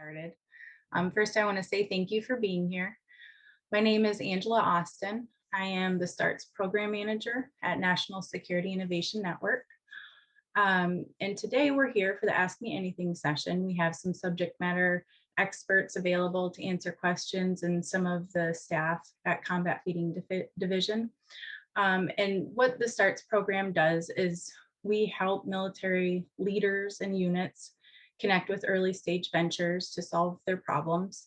Started. First, I want to say thank you for being here. My name is Angela Austin. I am the STARTS Program Manager at National Security Innovation Network. And today we're here for the Ask Me Anything session. We have some subject matter experts available to answer questions and some of the staff at Combat Feeding Division. And what the STARTS program does is we help military leaders and units connect with early stage ventures to solve their problems.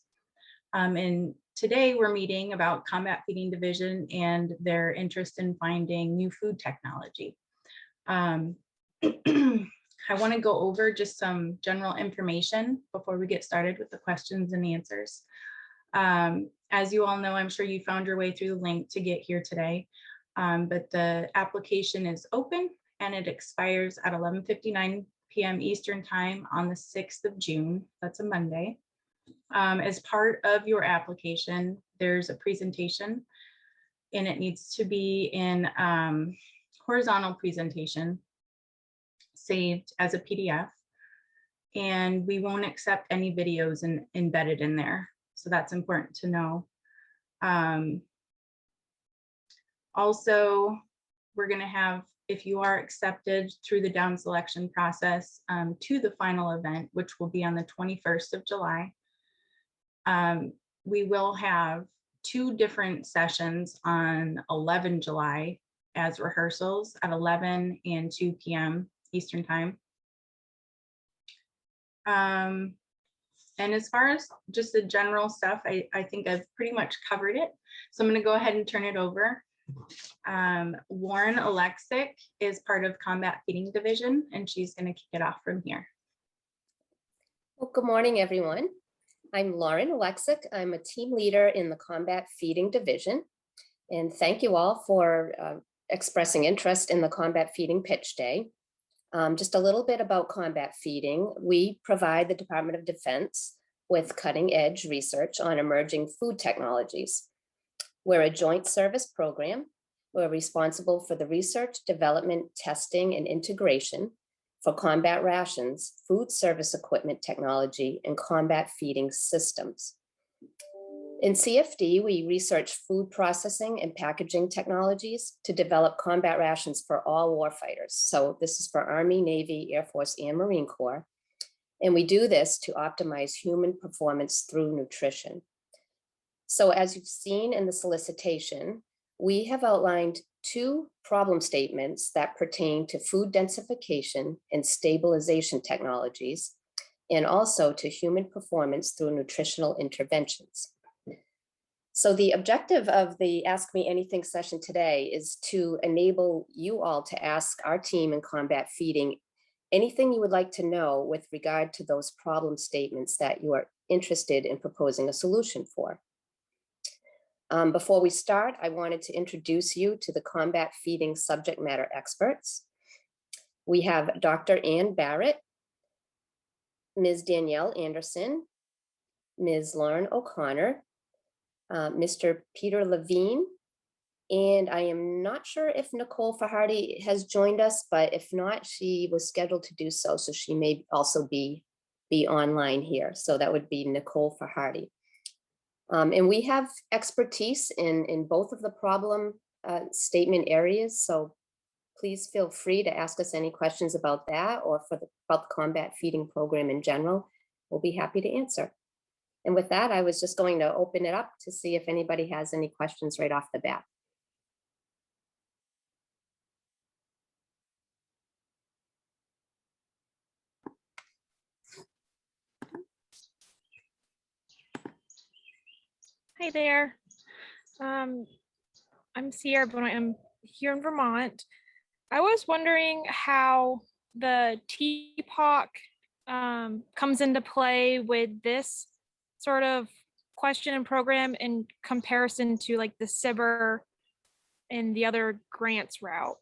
And today we're meeting about Combat Feeding Division and their interest in finding new food technology. I want to go over just some general information before we get started with the questions and answers. As you all know, I'm sure you found your way through the link to get here today, but the application is open and it expires at 11:59 p.m. Eastern time on the 6th of June. That's a Monday. As part of your application, there's a presentation and it needs to be in horizontal presentation saved as a PDF, and we won't accept any videos embedded in there. So that's important to know. Also, we're going to have, if you are accepted through the down selection process to the final event, which will be on the 21st of July, we will have 2 different sessions on 11 July as rehearsals at 11 and 2 p.m. Eastern time. And as far as just the general stuff, I think I've pretty much covered it. So I'm going to go ahead and turn it over. Lauren Alexic is part of Combat Feeding Division, and she's going to kick it off from here. Well, good morning, everyone. I'm Lauren Alexic. I'm a team leader in the Combat Feeding Division, and thank you all for expressing interest in the Combat Feeding Pitch Day. Just a little bit about combat feeding. We provide the Department of Defense with cutting-edge research on emerging food technologies. We're a joint service program. We're responsible for the research, development, testing, and integration for combat rations, food service equipment technology, and combat feeding systems. In CFD, we research food processing and packaging technologies to develop combat rations for all warfighters. So this is for Army, Navy, Air Force, and Marine Corps. And we do this to optimize human performance through nutrition. So as you've seen in the solicitation, we have outlined 2 problem statements that pertain to food densification and stabilization technologies, and also to human performance through nutritional interventions. So the objective of the Ask Me Anything session today is to enable you all to ask our team in combat feeding anything you would like to know with regard to those problem statements that you are interested in proposing a solution for. Before we start, I wanted to introduce you to the combat feeding subject matter experts. We have Dr. Ann Barrett, Ms. Danielle Anderson, Ms. Lauren O'Connor, Mr. Peter Levine, and I am not sure if Nicole Fajardi has joined us, but if not, she was scheduled to do so, so she may also be online here. So that would be Nicole Fajardi. And we have expertise in both of the problem statement areas, so please feel free to ask us any questions about that or about the combat feeding program in general. We'll be happy to answer. And with that, I was just going to open it up to see if anybody has any questions right off the bat. Hi there. I'm Sierra, but I'm here in Vermont. I was wondering how the TPOC comes into play with this sort of question and program in comparison to like the SBIR and the other grants route.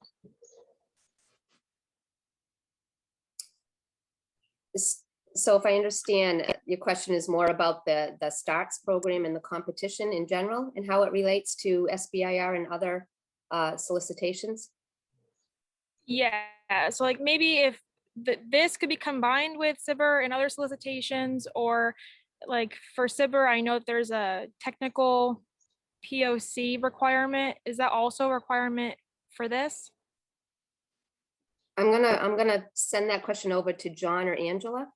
So if I understand, your question is more about the STARTS program and the competition in general and how it relates to SBIR and other solicitations? Yeah, so like maybe if this could be combined with SBIR and other solicitations, or like for SIBR, I know there's a technical POC requirement. Is that also a requirement for this? I'm gonna send that question over to John or Angela.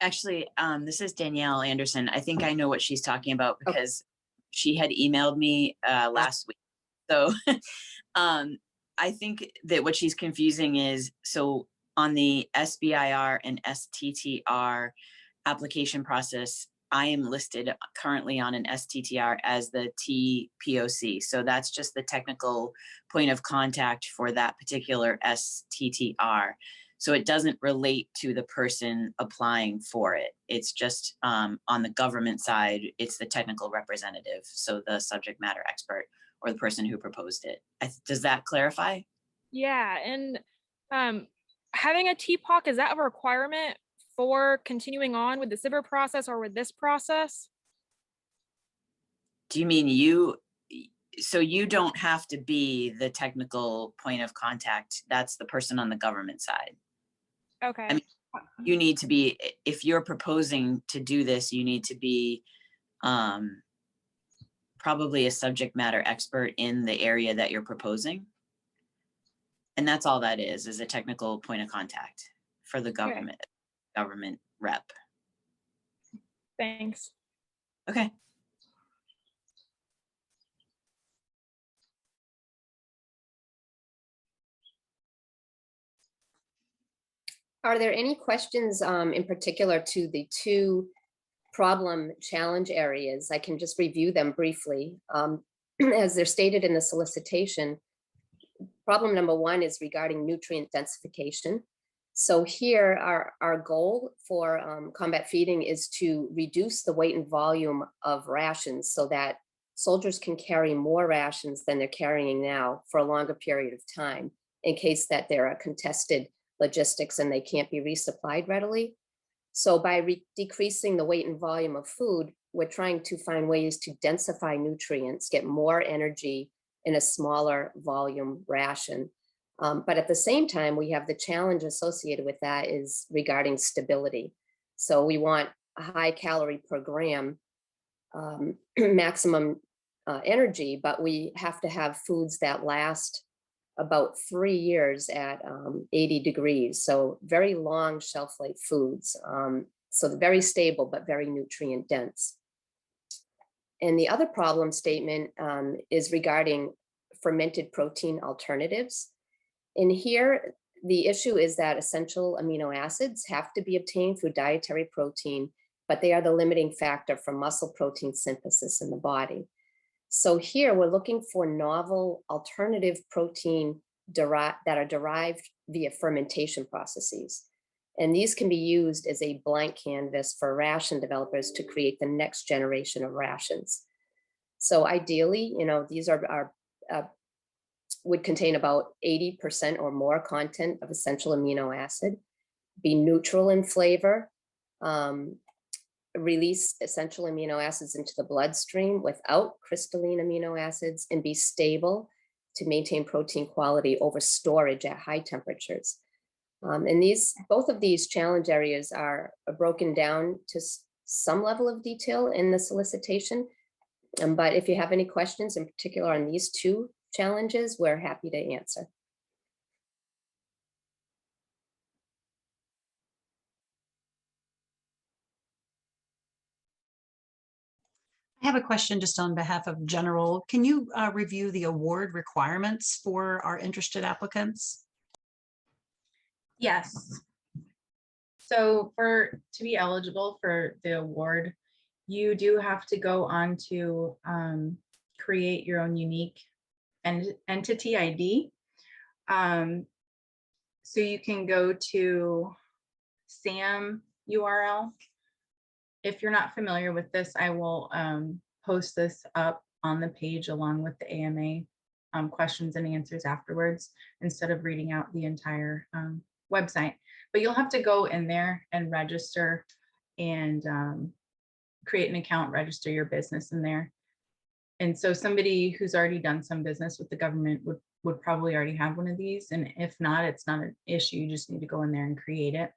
Actually, this is Danielle Anderson. I think I know what she's talking about because she had emailed me last week. So I think that what she's confusing is, so on the SBIR and STTR application process, I am listed currently on an STTR as the TPOC. So that's just the technical point of contact for that particular STTR. So it doesn't relate to the person applying for it. It's just on the government side, it's the technical representative. So the subject matter expert or the person who proposed it. Does that clarify? Yeah, and having a TPOC, is that a requirement for continuing on with the SIBR process or with this process? Do you mean you, so you don't have to be the technical point of contact? That's the person on the government side. Okay. I mean, you need to be, if you're proposing to do this, you need to be probably a subject matter expert in the area that you're proposing. And that's all that is a technical point of contact for the government, government rep. Thanks. Okay. Are there any questions in particular to the two problem challenge areas? I can just review them briefly. As they're stated in the solicitation, problem number one is regarding nutrient densification. So here our goal for combat feeding is to reduce the weight and volume of rations so that soldiers can carry more rations than they're carrying now for a longer period of time in case that there are contested logistics and they can't be resupplied readily. So by decreasing the weight and volume of food, we're trying to find ways to densify nutrients, get more energy in a smaller volume ration. But at the same time, we have the challenge associated with that is regarding stability. So we want a high calorie per gram, maximum energy, but we have to have foods that last about 3 years at 80 degrees. So very long shelf life foods. So very stable, but very nutrient dense. And the other problem statement is regarding fermented protein alternatives. And here, the issue is that essential amino acids have to be obtained through dietary protein, but they are the limiting factor for muscle protein synthesis in the body. So here we're looking for novel alternative protein that are derived via fermentation processes. And these can be used as a blank canvas for ration developers to create the next generation of rations. So ideally, these would contain about 80% or more content of essential amino acid, be neutral in flavor, release essential amino acids into the bloodstream without crystalline amino acids, and be stable to maintain protein quality over storage at high temperatures. And both of these challenge areas are broken down to some level of detail in the solicitation. But if you have any questions in particular on these two challenges, we're happy to answer. I have a question just on behalf of General. Can you review the award requirements for our interested applicants? Yes. So to be eligible for the award, you do have to go on to create your own unique entity ID. So you can go to SAM URL. If you're not familiar with this, I will post this up on the page along with the AMA questions and answers afterwards, instead of reading out the entire website. But you'll have to go in there and register and create an account, register your business in there. And so somebody who's already done some business with the government would probably already have one of these. And if not, it's not an issue. You just need to go in there and create it.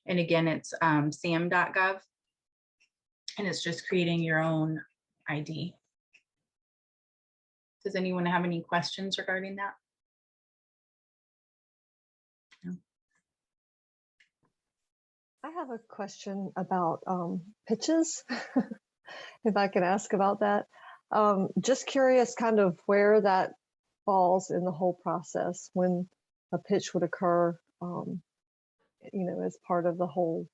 And again, it's sam.gov. And it's just creating your own ID. Does anyone have any questions regarding that? I have a question about pitches, if I can ask about that. Just curious kind of where that falls in the whole process when a pitch would occur, as part of the whole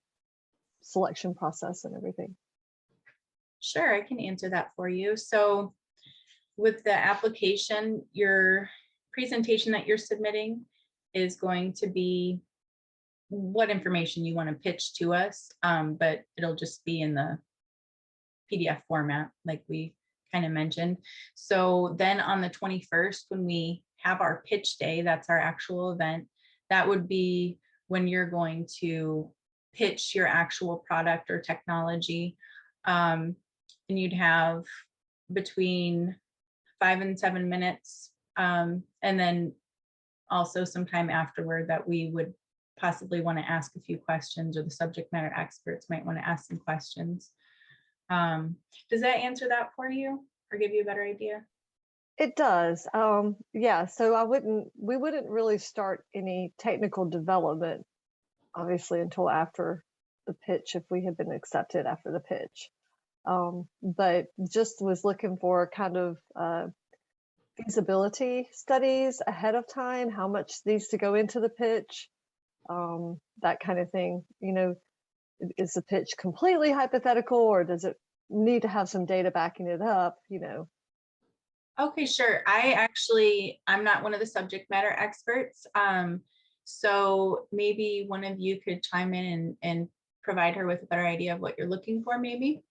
selection process and everything. Sure, I can answer that for you. So with the application, your presentation that you're submitting is going to be what information you want to pitch to us, but it'll just be in the PDF format, like we kind of mentioned. So then on the 21st, when we have our pitch day, that's our actual event, that would be when you're going to pitch your actual product or technology. And you'd have between 5 and 7 minutes. And then also sometime afterward that we would possibly want to ask a few questions, or the subject matter experts might want to ask some questions. Does that answer that for you or give you a better idea? It does. Yeah, so we wouldn't really start any technical development, obviously, until after the pitch, if we had been accepted after the pitch. But just was looking for kind of feasibility studies ahead of time, how much needs to go into the pitch, that kind of thing. Is the pitch completely hypothetical, or does it need to have some data backing it up? Okay, sure. I'm not one of the subject matter experts. So maybe one of you could chime in and provide her with a better idea of what you're looking for, maybe.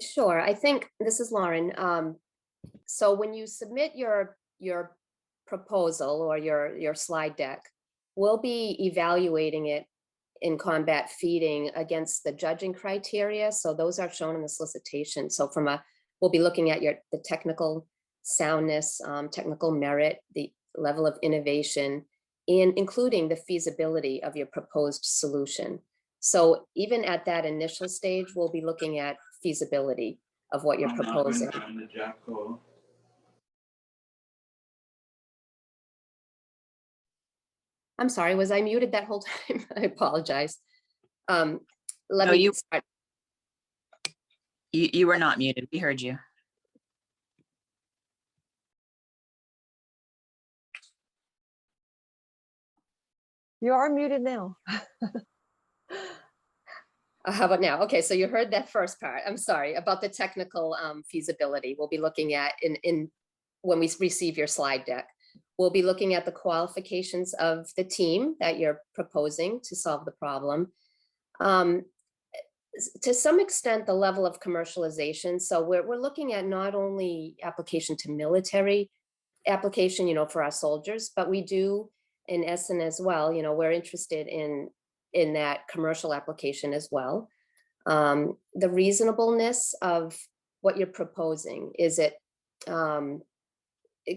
Sure, I think this is Lauren. So when you submit your proposal or your slide deck, we'll be evaluating it in combat feeding against the judging criteria. So those are shown in the solicitation. So we'll be looking at the technical soundness, technical merit, the level of innovation, and including the feasibility of your proposed solution. So even at that initial stage, we'll be looking at feasibility of what you're proposing. I'm sorry, was I muted that whole time? I apologize. Let me start. You were not muted. We heard you. You are muted now. How about now? Okay, so you heard that first part. I'm sorry about the technical feasibility. We'll be looking at when we receive your slide deck. We'll be looking at the qualifications of the team that you're proposing to solve the problem. To some extent, the level of commercialization. So we're looking at not only application to military application, for our soldiers, but we do in NSIN as well. We're interested in that commercial application as well. The reasonableness of what you're proposing, is it,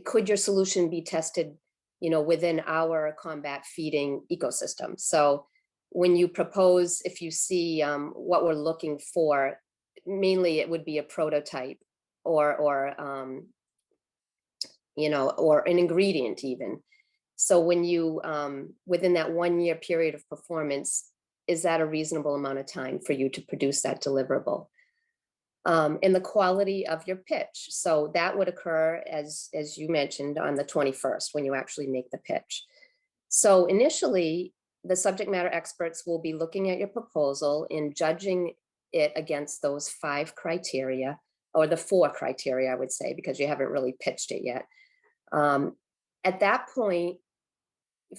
could your solution be tested, within our combat feeding ecosystem? So when you propose, if you see what we're looking for, mainly it would be a prototype or an ingredient even. So when you, within that 1 year period of performance, is that a reasonable amount of time for you to produce that deliverable? And the quality of your pitch. So that would occur, as you mentioned, on the 21st, when you actually make the pitch. So initially, the subject matter experts will be looking at your proposal and judging it against those 5 criteria, or the 4 criteria, I would say, because you haven't really pitched it yet. At that point,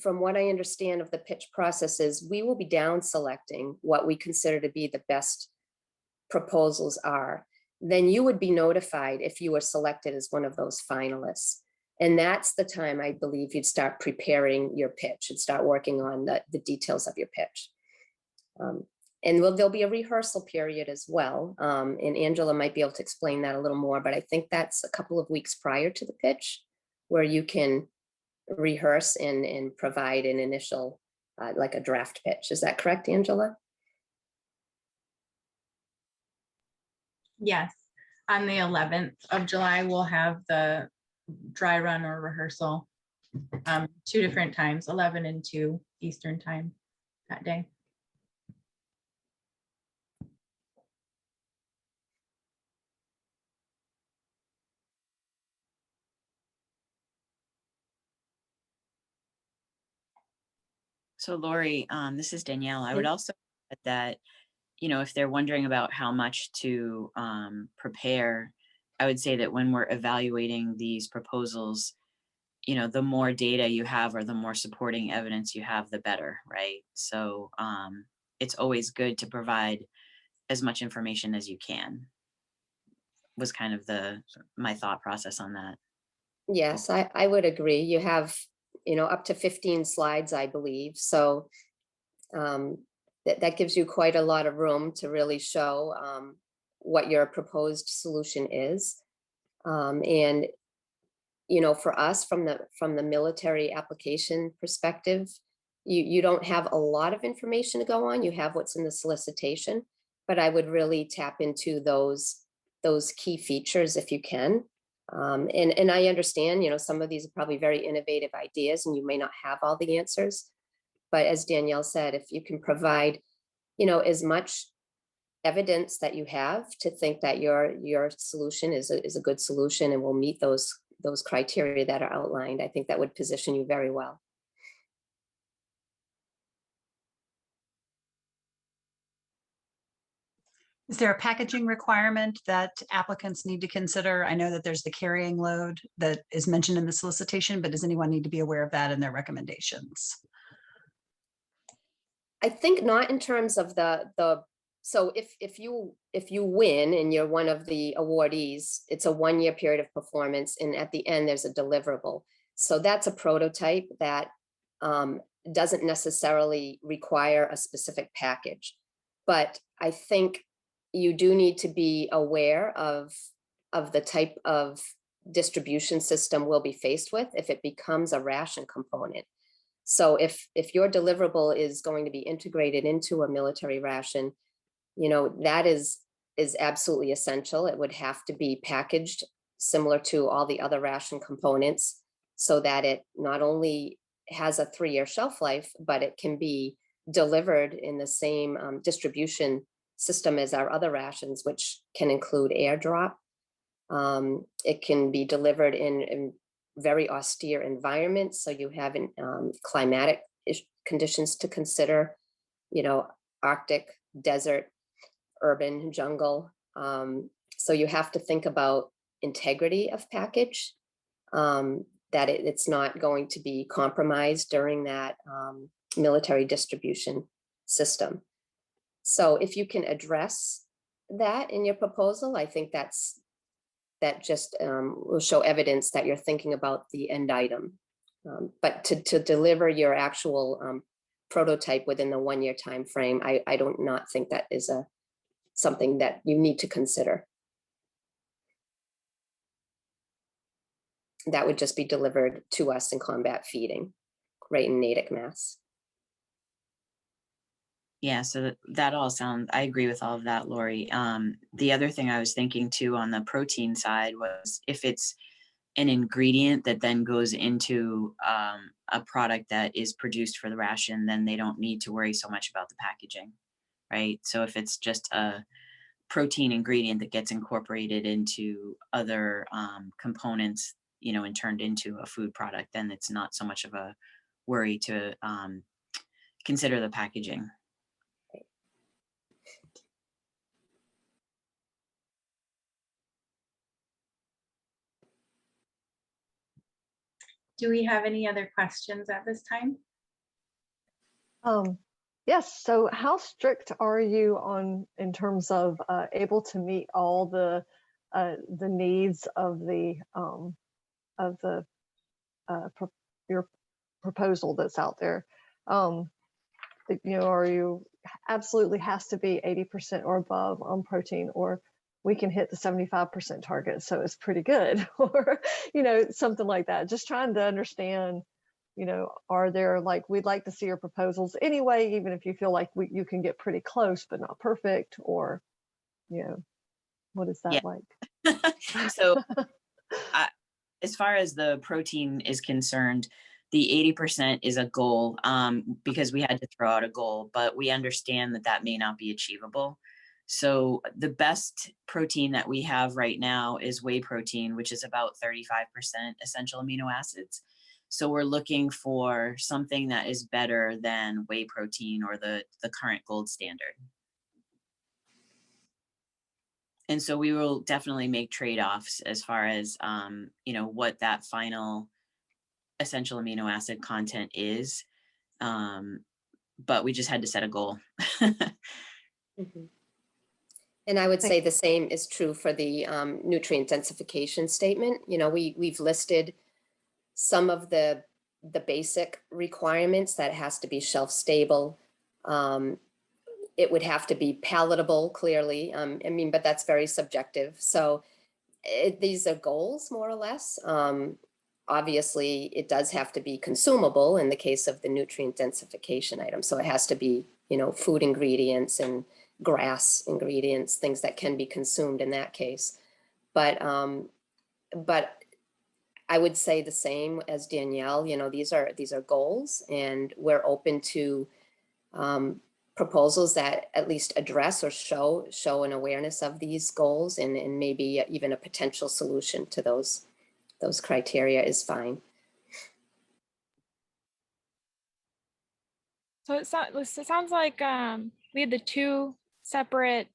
from what I understand of the pitch processes, we will be down selecting what we consider to be the best proposals are. Then you would be notified if you were selected as one of those finalists. And that's the time, I believe, you'd start preparing your pitch and start working on the details of your pitch. And there'll be a rehearsal period as well. And Angela might be able to explain that a little more, but I think that's a couple of weeks prior to the pitch, where you can rehearse and provide an initial, like a draft pitch. Is that correct, Angela? Yes, on the 11th of July, we'll have the dry run or rehearsal. 2 different times, 11 and 2 Eastern time that day. So Lori, this is Danielle. I would also add that, you know, if they're wondering about how much to prepare, I would say that when we're evaluating these proposals, you know, the more data you have or the more supporting evidence you have, the better, right? So it's always good to provide as much information as you can, was kind of my thought process on that. Yes, I would agree. You have, up to 15 slides, I believe. So that gives you quite a lot of room to really show what your proposed solution is. And, for us from the military application perspective, you don't have a lot of information to go on. You have what's in the solicitation, but I would really tap into those key features if you can. And I understand, some of these are probably very innovative ideas and you may not have all the answers. But as Danielle said, if you can provide, as much evidence that you have to think that your solution is a good solution and will meet those criteria that are outlined, I think that would position you very well. Is there a packaging requirement that applicants need to consider? I know that there's the carrying load that is mentioned in the solicitation, but does anyone need to be aware of that in their recommendations? I think not in terms of so if you win and you're one of the awardees, it's a 1-year period of performance, and at the end there's a deliverable. So that's a prototype that doesn't necessarily require a specific package. But I think you do need to be aware of the type of distribution system we'll be faced with if it becomes a ration component. So if your deliverable is going to be integrated into a military ration, that is absolutely essential. It would have to be packaged similar to all the other ration components so that it not only has a 3-year shelf life, but it can be delivered in the same distribution system as our other rations, which can include airdrop. It can be delivered in very austere environments. So you have climatic conditions to consider, Arctic, desert, urban, jungle. So you have to think about integrity of package, that it's not going to be compromised during that military distribution system. So if you can address that in your proposal, I think that just will show evidence that you're thinking about the end item. But to deliver your actual prototype within the 1-year time frame, I don't not think that is something that you need to consider. That would just be delivered to us in combat feeding, right in Natick, Mass. Yeah, so that all sounds, I agree with all of that, Lori. The other thing I was thinking too on the protein side was if it's an ingredient that then goes into a product that is produced for the ration, then they don't need to worry so much about the packaging, right? So if it's just a protein ingredient that gets incorporated into other components, and turned into a food product, then it's not so much of a worry to consider the packaging. Do we have any other questions at this time? Yes. So how strict are you in terms of able to meet all the needs of your proposal that's out there? Are you absolutely has to be 80% or above on protein, or we can hit the 75% target, so it's pretty good, or something like that. Just trying to understand, are there, like, we'd like to see your proposals anyway, even if you feel like you can get pretty close but not perfect, or What is that Yeah. like? So as far as the protein is concerned, the 80% is a goal, because we had to throw out a goal, but we understand that that may not be achievable. So the best protein that we have right now is whey protein, which is about 35% essential amino acids. So we're looking for something that is better than whey protein or the current gold standard. And so we will definitely make trade-offs as far as, what that final essential amino acid content is. But we just had to set a goal. Mhm. And I would say the same is true for the nutrient densification statement. We've listed some of the basic requirements that it has to be shelf stable. It would have to be palatable, clearly. But that's very subjective. So these are goals, more or less. Obviously, it does have to be consumable in the case of the nutrient densification item. So it has to be, food ingredients and grass ingredients, things that can be consumed in that case. But I would say the same as Danielle. These are goals, and we're open to proposals that at least address or show an awareness of these goals, and maybe even a potential solution to those criteria is fine. So it sounds like we had the two separate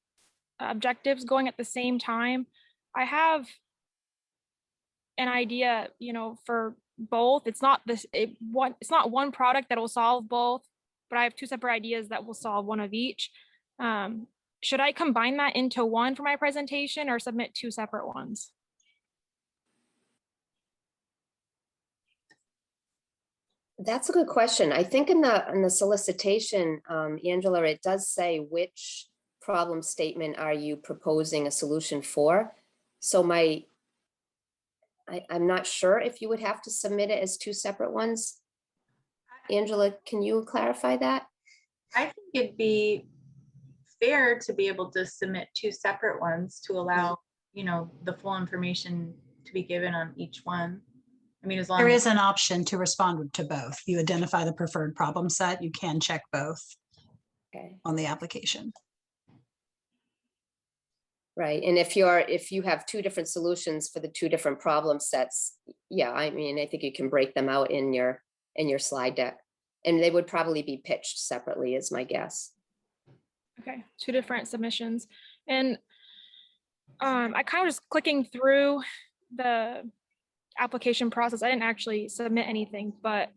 objectives going at the same time. I have an idea, for both. It's not it's not one product that will solve both, but I have two separate ideas that will solve one of each. Should I combine that into one for my presentation or submit two separate ones? That's a good question. I think in the solicitation, Angela, it does say which problem statement are you proposing a solution for. So I'm not sure if you would have to submit it as two separate ones. Angela, can you clarify that? I think it'd be fair to be able to submit two separate ones to allow, the full information to be given on each one. I mean, as long There as is an option to respond to both. You identify the preferred problem set. You can check both Okay. on the application. Right. And if you have two different solutions for the two different problem sets, yeah, I think you can break them out in your slide deck, and they would probably be pitched separately, is my guess. Okay, two different submissions. And I kind of just clicking through the application process. I didn't actually submit anything, but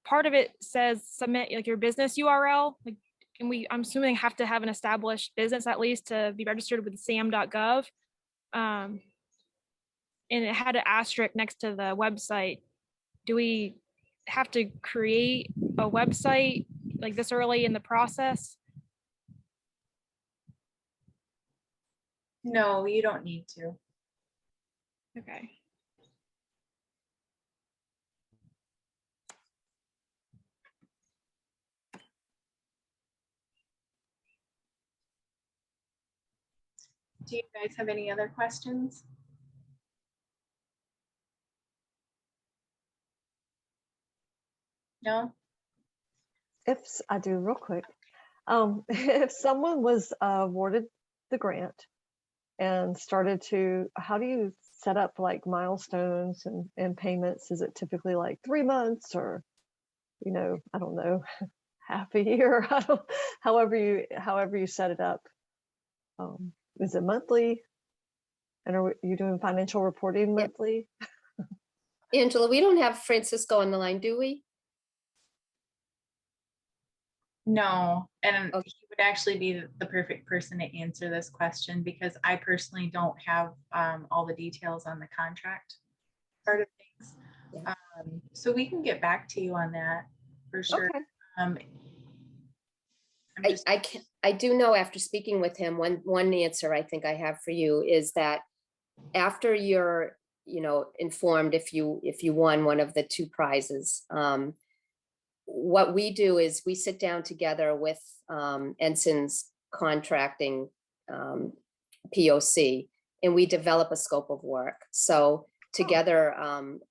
part of it says submit like your business URL. Like, I'm assuming have to have an established business at least to be registered with sam.gov. And it had an asterisk next to the website. Do we have to create a website like this early in the process? no, you don't need to. Okay. Do you guys have any other questions? No? I do real quick. If someone was awarded the grant and started to, how do you set up like milestones and payments? Is it typically like 3 months or, I don't know, half a year? However you set it up. Is it monthly? And are you doing financial reporting monthly? Angela, we don't have Francisco on the line, do we? No, and Okay. he would actually be the perfect person to answer this question because I personally don't have all the details on the contract part of things. Yeah. So we can get back to you on that for sure. Okay. I do know after speaking with him, one answer I think I have for you is that after you're, informed if you won one of the two prizes, what we do is we sit down together with NSIN's contracting POC, and we develop a scope of work. So together,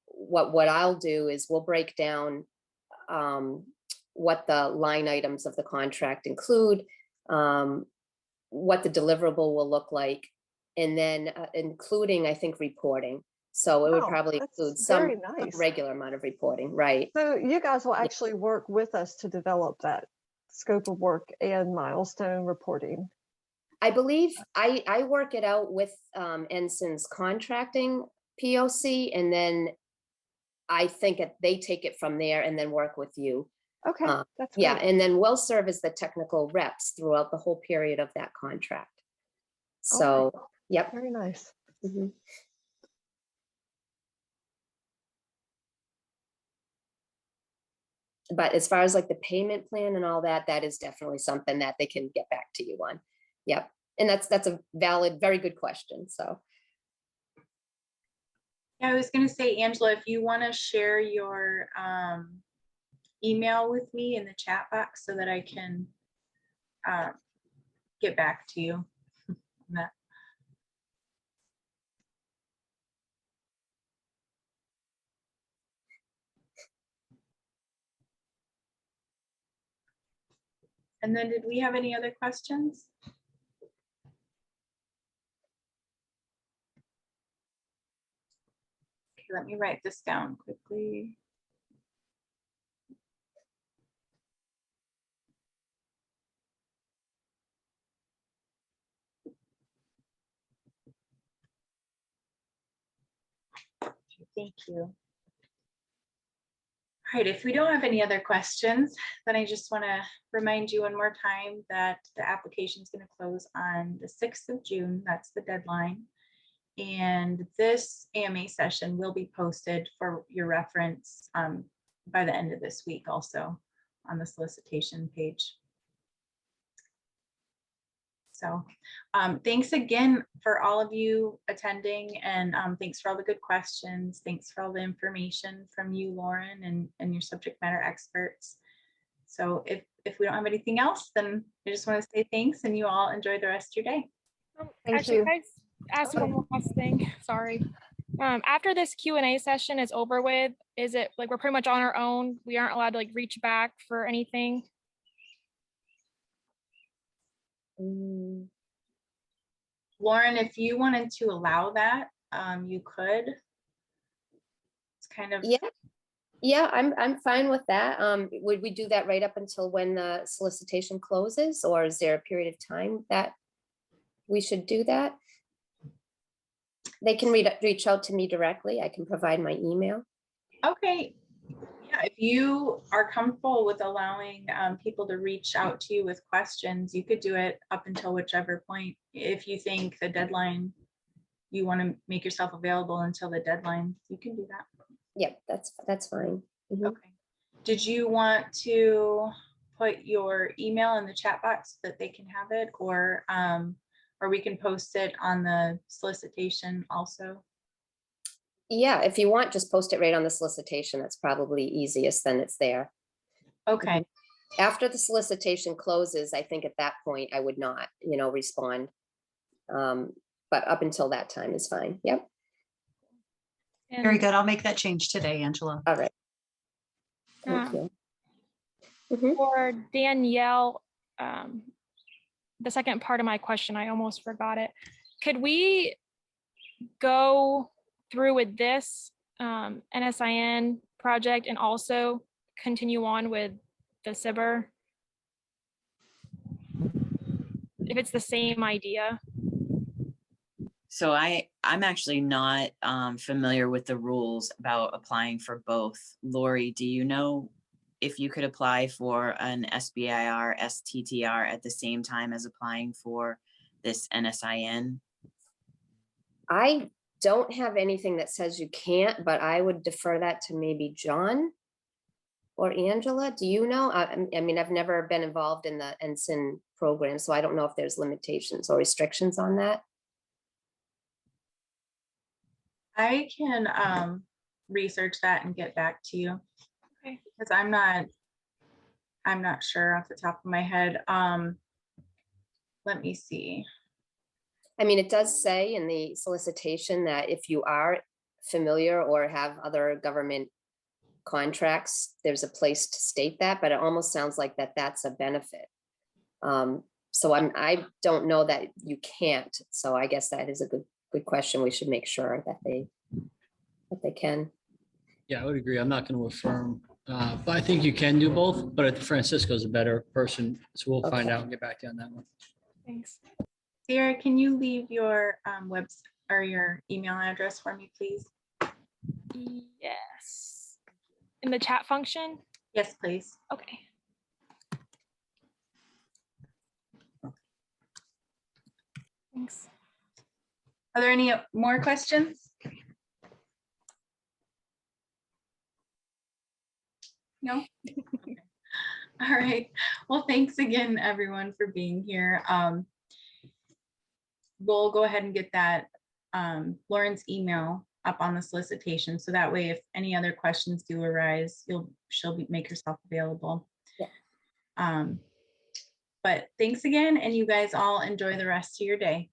what I'll do is we'll break down what the line items of the contract include, what the deliverable will look like, and then including, I think, reporting. So it would Wow, probably that's include some very nice. regular amount of reporting, right? So you guys will actually work with us to develop that scope of work and milestone reporting. I believe I work it out with NSIN's contracting POC, and then I think they take it from there and then work with you. Okay, that's Yeah, great. and then we'll serve as the technical reps throughout the whole period of that contract. So, yep. Very nice. Mhm. But as far as like the payment plan and all that, that is definitely something that they can get back to you on. Yep. And that's a valid, very good question. So Yeah, I was going to say, Angela, if you want to share your email with me in the chat box so that I can get back to you on that. And then did we have any other questions? Okay, let me write this down quickly. Thank you. All right, if we don't have any other questions, then I just want to remind you one more time that the application is going to close on the 6th of June. That's the deadline. And this AMA session will be posted for your reference by the end of this week also on the solicitation page. So thanks again for all of you attending, and thanks for all the good questions. Thanks for all the information from you, Lauren, and your subject matter experts. So if we don't have anything else, then I just want to say thanks, and you all enjoy the rest of your day. Actually, you. can I ask one more last thing? Sorry. After this Q&A session is over with, is it like we're pretty much on our own? We aren't allowed to like reach back for anything? Lauren, if you wanted to allow that, you could. It's kind of yeah, I'm fine with that. Would we do that right up until when the solicitation closes, or is there a period of time that we should do that? They can reach out to me directly. I can provide my email. okay. Yeah, if you are comfortable with allowing people to reach out to you with questions, you could do it up until whichever point. If you think the deadline, you want to make yourself available until the deadline, you can do that. Yep, that's fine. Mhm. Okay. Did you want to put your email in the chat box so that they can have it, or we can post it on the solicitation also? Yeah, if you want, just post it right on the solicitation. That's probably easiest, then it's there. Okay. After the solicitation closes, I think at that point I would not, respond. But up until that time is fine. Yep. Very And, good. I'll make that change today, Angela. All right. Thank you. For Danielle, the second part of my question, I almost forgot it. Could we go through with this NSIN project and also continue on with the SIBR? If it's the same idea. So I'm actually not familiar with the rules about applying for both. Lori, do you know if you could apply for an SBIR, STTR at the same time as applying for this NSIN? I don't have anything that says you can't, but I would defer that to maybe John or Angela. Do you know? I mean, I've never been involved in the NSIN program, so I don't know if there's limitations or restrictions on that. I can research that and get back to you. Okay. Because I'm not sure off the top of my head. Let me see. I mean, it does say in the solicitation that if you are familiar or have other government contracts, there's a place to state that, but it almost sounds like that's a benefit. So I don't know that you can't. So I guess that is a good question. We should make sure that they can. Yeah, I would agree. I'm not going to affirm, but I think you can do both, but Francisco's a better person. So we'll find Okay. out and get back to you on that one. Thanks. Sierra, can you leave your website or your email address for me, please? Yes. In the chat function? Yes, please. Okay. Thanks. Are there any more questions? No? All right. Well, thanks again, everyone, for being here. We'll go ahead and get that Lauren's email up on the solicitation. So that way, if any other questions do arise, she'll make herself available. Yeah. But thanks again, and you guys all enjoy the rest of your day.